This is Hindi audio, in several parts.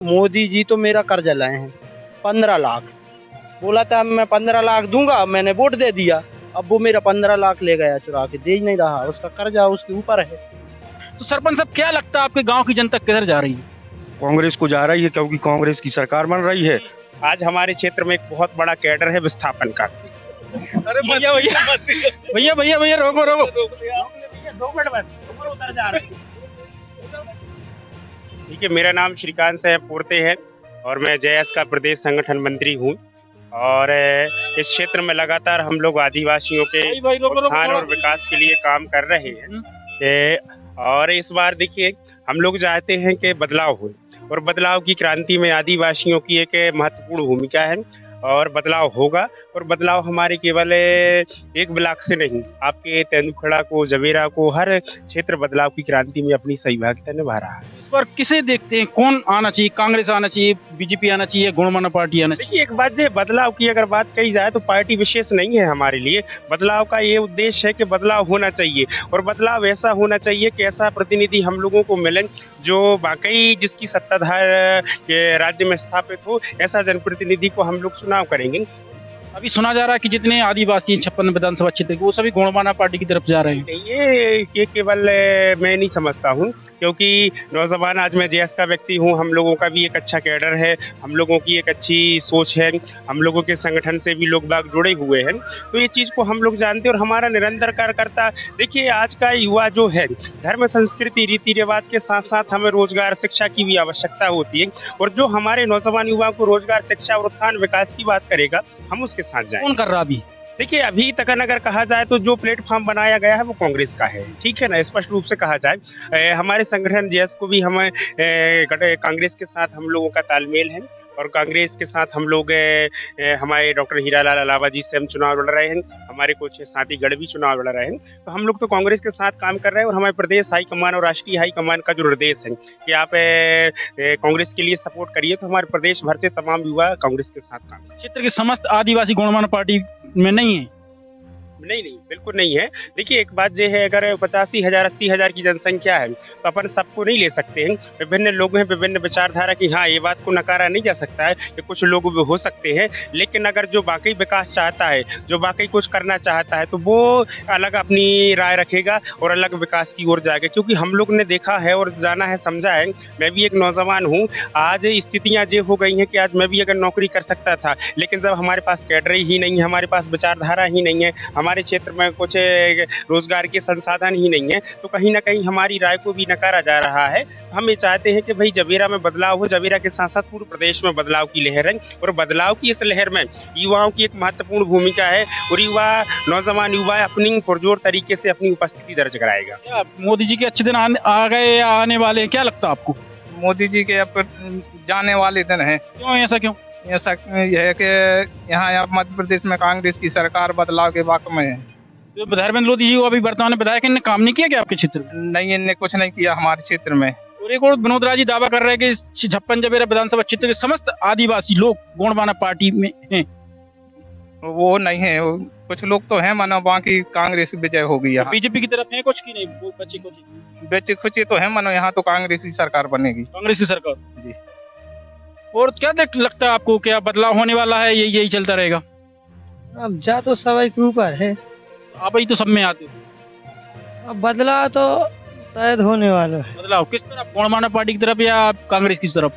मोदी जी तो मेरा कर्जा लाए हैं 15 लाख। बोला था मैं 15 लाख दूंगा, मैंने वोट दे दिया। अब वो मेरा 15 लाख ले गया चुरा के, दे ही नहीं रहा। उसका कर्जा उसके ऊपर है। तो सरपंच साहब क्या लगता है आपके गांव की जनता किधर जा रही है? कांग्रेस को जा रही है, क्योंकि कांग्रेस की सरकार बन रही है। आज हमारे क्षेत्र में एक बहुत बड़ा कैडर है विस्थापन का। अरे भैया भैया भैया भैया भैया रोको रोको। 2 मिनट बस, ऊपर उतर जा रहे हैं। ठीक है, मेरा नाम श्रीकांत साहब पोरते है और मैं जेएस का प्रदेश संगठन मंत्री हूँ। और इस क्षेत्र में लगातार हम लोग आदिवासियों के उत्थान और विकास के लिए काम कर रहे हैं। और इस बार देखिए, हम लोग चाहते हैं कि बदलाव हो, और बदलाव की क्रांति में आदिवासियों की एक महत्वपूर्ण भूमिका है। और बदलाव होगा, और बदलाव हमारे केवल एक ब्लॉक से नहीं, आपके तेंदुखड़ा को, जवेरा को, हर क्षेत्र बदलाव की क्रांति में अपनी सही भूमिका निभा रहा है। इस पर किसे देखते हैं, कौन आना चाहिए? कांग्रेस आना चाहिए, बीजेपी आना चाहिए, गुणमाना पार्टी आना चाहिए? देखिए, एक बात, बदलाव की अगर बात कही जाए तो पार्टी विशेष नहीं है हमारे लिए। बदलाव का ये उद्देश्य है कि बदलाव होना चाहिए, और बदलाव ऐसा होना चाहिए कि ऐसा प्रतिनिधि हम लोगों को मिले जो वाकई जिसकी सत्ताधार राज्य में स्थापित हो। ऐसा जनप्रतिनिधि को हम लोग चुनाव करेंगे। अभी सुना जा रहा है कि जितने आदिवासी 56 विधानसभा क्षेत्र के, वो सभी गुणमाना पार्टी की तरफ जा रहे हैं। ये केवल मैं नहीं समझता हूँ, क्योंकि नौजवान, आज मैं जेएस का व्यक्ति हूँ, हम लोगों का भी एक अच्छा कैडर है, हम लोगों की एक अच्छी सोच है, हम लोगों के संगठन से भी लोग बाग जुड़े हुए हैं। तो ये चीज़ को हम लोग जानते हैं, और हमारा निरंतर कार्यकर्ता। देखिए, आज का युवा जो है, धर्म, संस्कृति, रीति रिवाज के साथ साथ हमें रोजगार, शिक्षा की भी आवश्यकता होती है। और जो हमारे नौजवान युवा को रोजगार, शिक्षा और उत्थान विकास की बात करेगा, हम उसके साथ जाएं। कौन कर रहा अभी? देखिए, अभी तक अगर कहा जाए तो जो प्लेटफॉर्म बनाया गया है वो कांग्रेस का है, ठीक है ना। स्पष्ट रूप से कहा जाए, हमारे संगठन जेएस को भी हमें कांग्रेस के साथ हम लोगों का तालमेल है, और कांग्रेस के साथ हम लोग हमारे डॉक्टर हीरालाल अलावा जी से हम चुनाव लड़ रहे हैं, हमारे कुछ साथी गढ़ भी चुनाव लड़ रहे हैं। तो हम लोग तो कांग्रेस के साथ काम कर रहे हैं, और हमारे प्रदेश हाईकमान और राष्ट्रीय हाईकमान का जो निर्देश है कि आप कांग्रेस के लिए सपोर्ट करिए, तो हमारे प्रदेश भर से तमाम युवा कांग्रेस के साथ काम कर। क्षेत्र के समस्त आदिवासी गुणमाना पार्टी में नहीं है? नहीं, बिल्कुल नहीं है। देखिए, एक बात ये है, अगर 85,000 80,000 की जनसंख्या है तो अपन सबको नहीं ले सकते हैं। विभिन्न लोग हैं, विभिन्न विचारधारा की। हाँ, ये बात को नकारा नहीं जा सकता है कि कुछ लोग भी हो सकते हैं, लेकिन अगर जो वाकई विकास चाहता है, जो वाकई कुछ करना चाहता है, तो वो अलग अपनी राय रखेगा और अलग विकास की ओर जाएगा। क्योंकि हम लोग ने देखा है और जाना है, समझा है। मैं भी एक नौजवान हूँ। आज स्थितियाँ ये हो गई हैं कि आज मैं भी अगर नौकरी कर सकता था, लेकिन जब हमारे पास कैडर ही नहीं है, हमारे पास विचारधारा ही नहीं है, हमारे क्षेत्र में कुछ रोजगार के संसाधन ही नहीं है, तो कहीं ना कहीं हमारी राय को भी नकारा जा रहा है। हम ये चाहते हैं कि भाई जवेरा में बदलाव हो, जवेरा के साथ साथ पूरे प्रदेश में बदलाव की लहर है, और बदलाव की इस लहर में युवाओं की एक महत्वपूर्ण भूमिका है, और नौजवान युवा अपनी पुरजोर तरीके से अपनी उपस्थिति दर्ज कराएगा। मोदी जी के अच्छे दिन आ गए या आने वाले हैं, क्या लगता है आपको? मोदी जी के अब जाने वाले दिन हैं। क्यों, ऐसा क्यों? ऐसा यह है कि यहाँ मध्य प्रदेश में कांग्रेस की सरकार बदलाव के वक्त में है। तो धर्मेंद्र लोधी जी को अभी वर्तमान विधायक, इनने काम नहीं किया क्या आपके क्षेत्र में? नहीं, इनने कुछ नहीं किया हमारे क्षेत्र में। और एक और विनोद राय जी दावा कर रहे हैं कि 56 जवेरा विधानसभा क्षेत्र के समस्त आदिवासी लोग गुणमाना पार्टी में हैं। वो नहीं है, कुछ लोग तो हैं, मानो बाकी कांग्रेस की विजय होगी। यहाँ बीजेपी की तरफ है कुछ की नहीं, वो बचे कुछ बेचे कुछ तो है, मानो यहाँ तो कांग्रेस की सरकार बनेगी, कांग्रेस की सरकार जी। और क्या लगता है आपको, क्या बदलाव होने वाला है, यही चलता रहेगा? अब जा तो सवाई के ऊपर है। आप ही तो सब में आते हो। अब बदलाव तो शायद होने वाला है। बदलाव किस तरफ, गुणमाना पार्टी की तरफ या कांग्रेस की तरफ?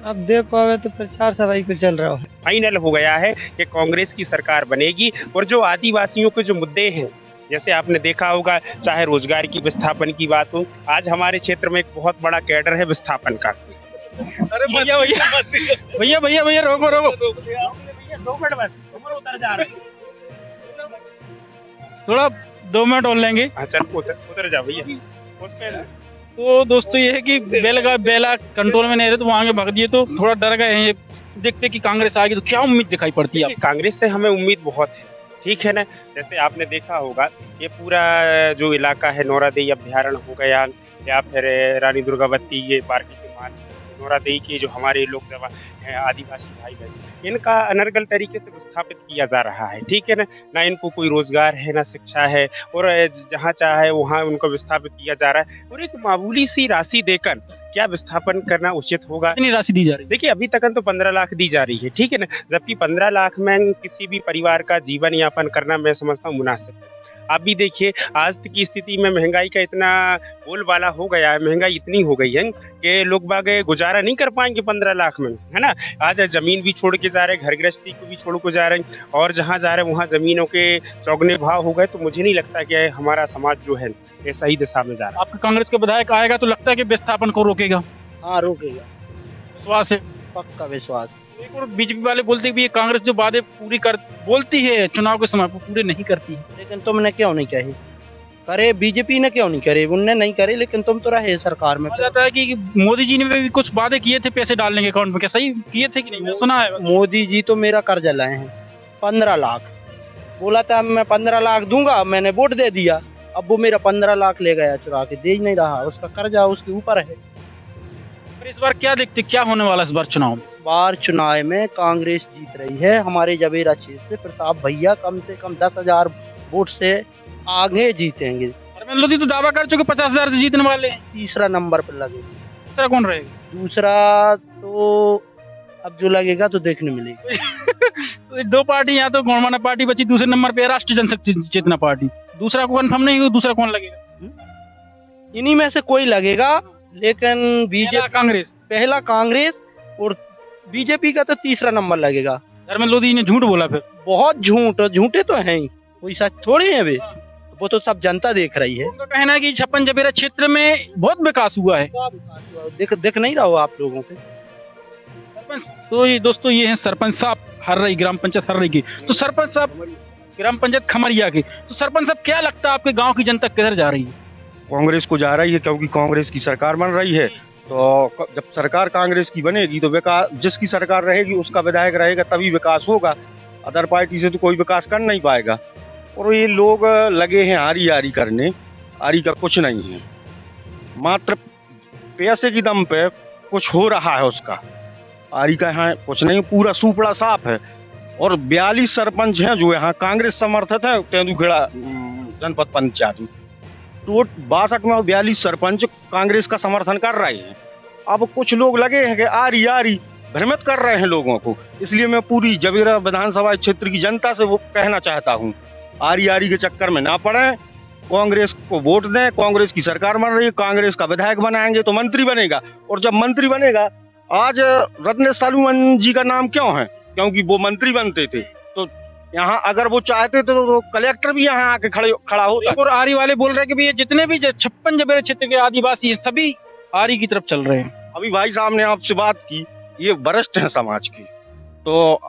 अब देख पावे तो प्रचार सवाई को चल रहा है। फाइनल हो गया है कि कांग्रेस की सरकार बनेगी, और जो आदिवासियों के जो मुद्दे हैं, जैसे आपने देखा होगा, चाहे रोजगार की विस्थापन की बात हो, आज हमारे क्षेत्र में एक बहुत बड़ा कैडर है विस्थापन का। अरे भैया भैया भैया भैया भैया रोको रोको, 2 मिनट बस, ऊपर उतर जा रहे हैं। थोड़ा 2 मिनट और लेंगे। हाँ, चल उतर जा भैया। तो दोस्तों, ये है कि बेला कंट्रोल में नहीं रहे, तो वहाँ आगे भाग दिए, तो थोड़ा डर गए हैं। देखते कि कांग्रेस आएगी तो क्या उम्मीद दिखाई पड़ती है? कांग्रेस से हमें उम्मीद बहुत है, ठीक है ना। जैसे आपने देखा होगा, ये पूरा जो इलाका है, नौरादेई अभ्यारण्य हो गया, या फिर रानी दुर्गावती, ये पार्टी के मान नोरादेई के जो हमारे लोकसभा हैं आदिवासी भाई बहन, इनका अनर्गल तरीके से विस्थापित किया जा रहा है, ठीक है ना। ना इनको कोई रोजगार है, ना शिक्षा है, और जहाँ चाहे वहाँ उनको विस्थापित किया जा रहा है। और एक मामूली सी राशि देकर क्या विस्थापन करना उचित होगा? कितनी राशि दी जा रही है? देखिए अभी तक तो 15 लाख दी जा रही है, ठीक है ना, जबकि 15 लाख में किसी भी परिवार का जीवन यापन करना मैं समझता हूँ मुनासिब है। आप भी देखिए आज की स्थिति में महंगाई का इतना बोलबाला हो गया है, महंगाई इतनी हो गई है कि लोग बाग गुजारा नहीं कर पाएंगे 15 लाख में, है ना। आज जमीन भी छोड़ के जा रहे, घर गृहस्थी को भी छोड़ के जा रहे हैं, और जहाँ जा रहे हैं वहाँ जमीनों के चौगने भाव हो गए। तो मुझे नहीं लगता कि हमारा समाज जो है ये सही दिशा में जा रहा है। आपके कांग्रेस के विधायक आएगा तो लगता है कि विस्थापन को रोकेगा? हाँ रोकेगा, विश्वास है? पक्का विश्वास। एक और बीजेपी वाले बोलते भी ये कांग्रेस जो वादे पूरी कर बोलती है चुनाव के समय पर पूरे नहीं करती है। लेकिन तुमने क्यों नहीं कही? करे बीजेपी ने क्यों नहीं करे? उनने नहीं करे, लेकिन तुम तो रहे सरकार में। कहा जाता है कि मोदी जी ने भी कुछ वादे किए थे पैसे डालने के अकाउंट में, क्या सही किए थे कि नहीं? मैं सुना है। मोदी जी तो मेरा कर्जा लाए हैं 15 लाख, बोला था मैं 15 लाख दूंगा, मैंने वोट दे दिया, अब वो मेरा 15 लाख ले गया चुरा के, दे ही नहीं रहा, उसका कर्जा उसके ऊपर है। पर इस बार क्या देखते, क्या होने वाला इस बार चुनाव में? बार चुनाव में कांग्रेस जीत रही है। हमारे जबेरा क्षेत्र से प्रताप भैया कम से कम 10,000 वोट से आगे जीतेंगे। धर्मेंद्र लोधी तो दावा कर चुके 50,000 से जीतने वाले हैं। तीसरा नंबर पर लगेगा। दूसरा कौन रहेगा? दूसरा तो अब जो लगेगा तो देखने मिलेगी। तो दो पार्टी, यहाँ तो गौरमाना पार्टी बची, दूसरे नंबर पे राष्ट्रीय जनशक्ति चेतना पार्टी। दूसरा को कंफर्म नहीं हुआ, दूसरा कौन लगेगा? इन्हीं में से कोई लगेगा, लेकिन बीजेपी कांग्रेस पहला कांग्रेस और बीजेपी का तो तीसरा नंबर लगेगा। धर्मेंद्र लोधी ने झूठ बोला फिर? बहुत झूठे तो हैं ही, कोई सच थोड़ी है वे, वो तो सब जनता देख रही है। उनका कहना है कि छप्पन जबेरा क्षेत्र में बहुत विकास हुआ है। देख नहीं रहा हो आप लोगों के? तो ये दोस्तों ये हैं सरपंच साहब हर्रई, ग्राम पंचायत हर्रई की। तो सरपंच साहब ग्राम पंचायत खमरिया की, तो सरपंच साहब क्या लगता है आपके गांव की जनता किधर जा रही है? कांग्रेस को जा रही है, क्योंकि कांग्रेस की सरकार बन रही है। तो जब सरकार कांग्रेस की बनेगी तो विकास, जिसकी सरकार रहेगी उसका विधायक रहेगा तभी विकास होगा, अदर पार्टी से तो कोई विकास कर नहीं पाएगा। और ये लोग लगे हैं आरी करने, आरी का कुछ नहीं है, मात्र पैसे की दम पे कुछ हो रहा है उसका। आरी का यहाँ कुछ नहीं, पूरा सुपड़ा साफ है। और 42 सरपंच हैं जो यहाँ कांग्रेस समर्थित है तेंदुखेड़ा जनपद पंचायत में। तो 62 में 42 सरपंच कांग्रेस का समर्थन कर रहे हैं। अब कुछ लोग लगे हैं कि आरी भ्रमित कर रहे हैं लोगों को। इसलिए मैं पूरी जबेरा विधानसभा क्षेत्र की जनता से वो कहना चाहता हूँ, आरी के चक्कर में ना पड़े, कांग्रेस को वोट दें। कांग्रेस की सरकार बन रही है, कांग्रेस का विधायक बनाएंगे तो मंत्री बनेगा, और जब मंत्री बनेगा, आज रत्नेश सालूमन जी का नाम क्यों है? क्योंकि वो मंत्री बनते थे। तो यहाँ अगर वो चाहते थे तो कलेक्टर भी यहाँ आके खड़ा होता। और आरी वाले बोल रहे हैं कि भैया जितने भी 56 जबेरा क्षेत्र के आदिवासी हैं सभी आरी की तरफ चल रहे हैं। अभी भाई साहब ने आपसे बात की, ये वरिष्ठ हैं समाज के, तो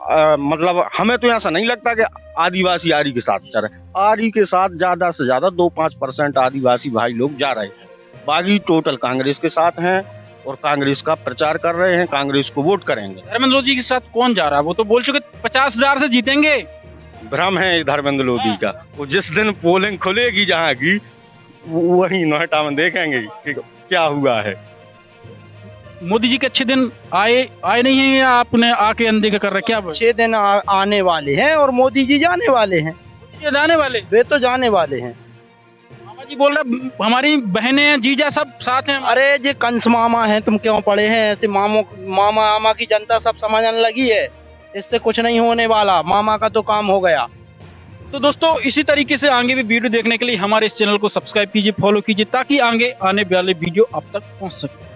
मतलब हमें तो ऐसा नहीं लगता कि आदिवासी आरी के साथ चल रहे। आरी के साथ ज्यादा से ज्यादा 2-5% आदिवासी भाई लोग जा रहे हैं, बाकी टोटल कांग्रेस के साथ हैं और कांग्रेस का प्रचार कर रहे हैं, कांग्रेस को वोट करेंगे। धर्मेंद्र लोधी के साथ कौन जा रहा है? वो तो बोल चुके 50,000 से जीतेंगे। भ्रम है धर्मेंद्र लोधी का। वो जिस दिन पोलिंग खुलेगी जहाँ की, वही नोएडा में देखेंगे कि क्या हुआ है। मोदी जी के अच्छे दिन आए नहीं है, या आपने आके अनदेखा कर रहा? क्या 6 दिन आने वाले हैं और मोदी जी जाने वाले हैं। ये जाने वाले? वे तो जाने वाले हैं। मामा जी बोल रहे हमारी बहनें हैं, जीजा सब साथ हैं। अरे जे कंस मामा हैं, तुम क्यों पड़े हैं ऐसे? मामा की जनता सब समझने लगी है, इससे कुछ नहीं होने वाला। मामा का तो काम हो गया। तो दोस्तों इसी तरीके से आगे भी वीडियो देखने के लिए हमारे इस चैनल को सब्सक्राइब कीजिए, फॉलो कीजिए, ताकि आगे आने वाले वीडियो आप तक पहुंच सके।